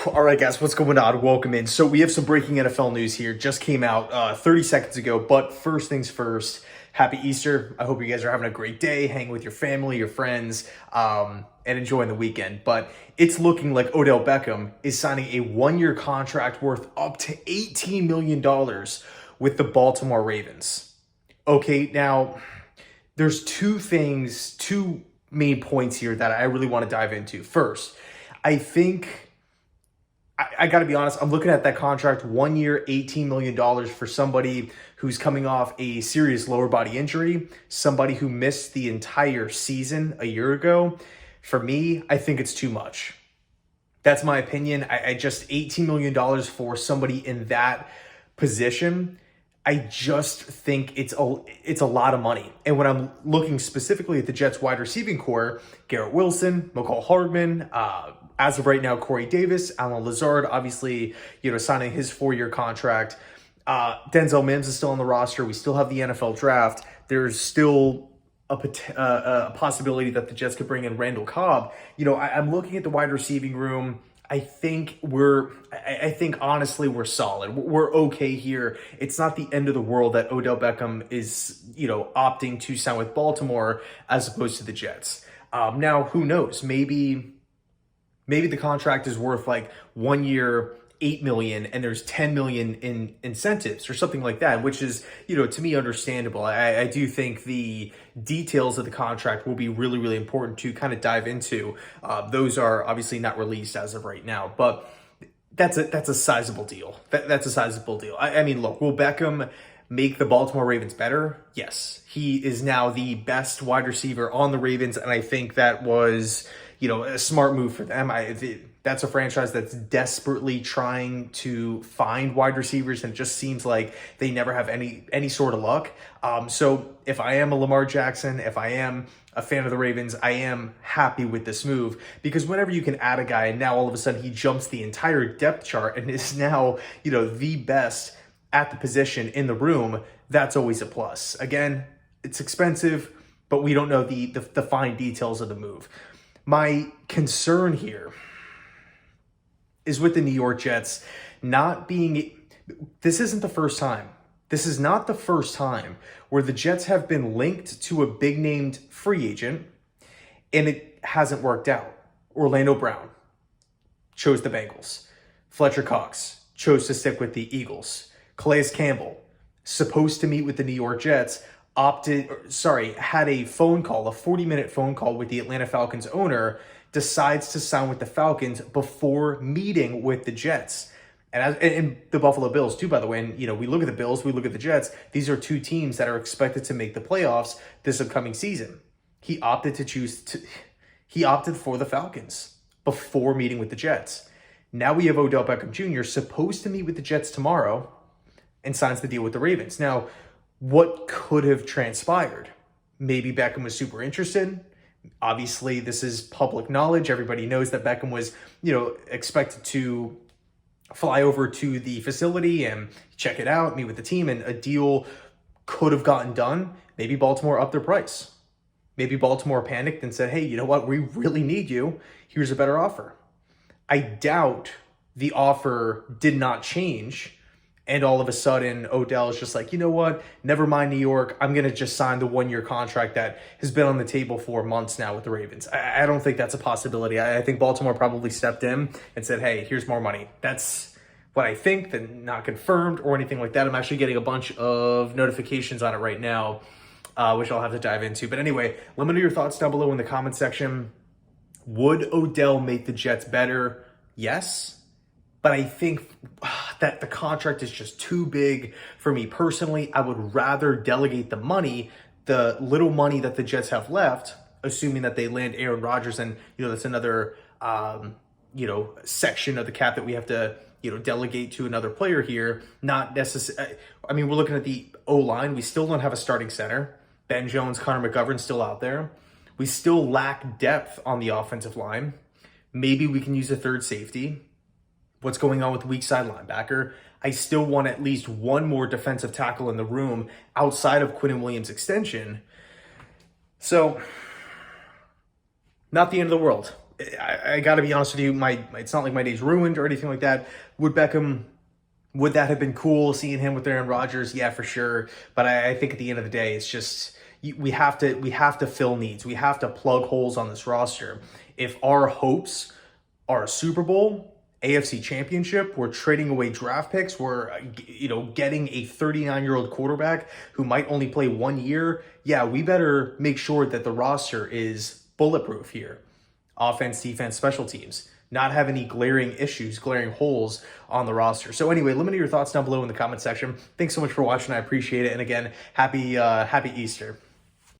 All right, guys, what's going on? Welcome in. So we have some breaking NFL news here. Just came out 30 seconds ago. But first things first, happy Easter. I hope you guys are having a great day, hanging with your family, your friends, and enjoying the weekend. But it's looking like Odell Beckham is signing a one-year contract worth up to $18 million with the Baltimore Ravens. Okay, now there's two main points here that I really want to dive into. First, I think I got to be honest, I'm looking at that contract, 1 year, $18 million for somebody who's coming off a serious lower body injury, somebody who missed the entire season a year ago. For me, I think it's too much. That's my opinion. I just $18 million for somebody in that position. I just think it's a lot of money. And when I'm looking specifically at the Jets wide receiving core, Garrett Wilson, McCall Hardman, as of right now, Corey Davis, Alan Lazard, obviously, signing his 4-year contract. Denzel Mims is still on the roster. We still have the NFL draft. There's still a possibility that the Jets could bring in Randall Cobb. I'm looking at the wide receiving room. I think honestly we're solid. We're okay here. It's not the end of the world that Odell Beckham is, opting to sign with Baltimore as opposed to the Jets. Now, who knows? Maybe the contract is worth like 1 year, $8 million, and there's $10 million in incentives or something like that, which is, to me, understandable. I do think the details of the contract will be really, really important to kind of dive into. Those are obviously not released as of right now, but that's a sizable deal. That's a sizable deal. I mean, look, will Beckham make the Baltimore Ravens better? Yes. He is now the best wide receiver on the Ravens, and I think that was, a smart move for them. That's a franchise that's desperately trying to find wide receivers, and it just seems like they never have any sort of luck. So if I am a Lamar Jackson, if I am a fan of the Ravens, I am happy with this move, because whenever you can add a guy and now all of a sudden he jumps the entire depth chart and is now, the best at the position in the room, that's always a plus. Again, it's expensive, but we don't know the fine details of the move. My concern here is with the New York Jets not being... This isn't the first time. This is not the first time where the Jets have been linked to a big-named free agent and it hasn't worked out. Orlando Brown chose the Bengals. Fletcher Cox chose to stick with the Eagles. Calais Campbell, supposed to meet with the New York Jets, had a phone call, a 40-minute phone call with the Atlanta Falcons owner, decides to sign with the Falcons before meeting with the Jets. And the Buffalo Bills too, by the way. And, we look at the Bills, we look at the Jets. These are two teams that are expected to make the playoffs this upcoming season. He opted for the Falcons before meeting with the Jets. Now we have Odell Beckham Jr. supposed to meet with the Jets tomorrow and signs the deal with the Ravens. Now, what could have transpired? Maybe Beckham was super interested. Obviously, this is public knowledge. Everybody knows that Beckham was, expected to fly over to the facility and check it out, meet with the team, and a deal could have gotten done. Maybe Baltimore upped their price. Maybe Baltimore panicked and said, hey, you know what? We really need you. Here's a better offer. I doubt the offer did not change. And all of a sudden, Odell is just like, you know what? Never mind New York. I'm going to just sign the 1-year contract that has been on the table for months now with the Ravens. I don't think that's a possibility. I think Baltimore probably stepped in and said, hey, here's more money. That's what I think, then not confirmed or anything like that. I'm actually getting a bunch of notifications on it right now, which I'll have to dive into. But anyway, let me know your thoughts down below in the comment section. Would Odell make the Jets better? Yes. But I think that the contract is just too big for me personally. I would rather delegate the money, the little money that the Jets have left, assuming that they land Aaron Rodgers. And, that's another, section of the cap that we have to, delegate to another player here. Not necessarily. I mean, we're looking at the O-line. We still don't have a starting center. Ben Jones, Connor McGovern's still out there. We still lack depth on the offensive line. Maybe we can use a third safety. What's going on with the weak side linebacker? I still want at least one more defensive tackle in the room outside of Quinnen Williams' extension. So, not the end of the world. I got to be honest with you, it's not like my day's ruined or anything like that. Would that have been cool seeing him with Aaron Rodgers? Yeah, for sure. But I think at the end of the day, it's just we have to fill needs. We have to plug holes on this roster. If our hopes are a Super Bowl, AFC Championship, we're trading away draft picks, we're getting a 39-year-old quarterback who might only play 1 year. Yeah, we better make sure that the roster is bulletproof here. Offense, defense, special teams. Not have any glaring issues, glaring holes on the roster. So anyway, let me know your thoughts down below in the comment section. Thanks so much for watching. I appreciate it. And again, happy Easter.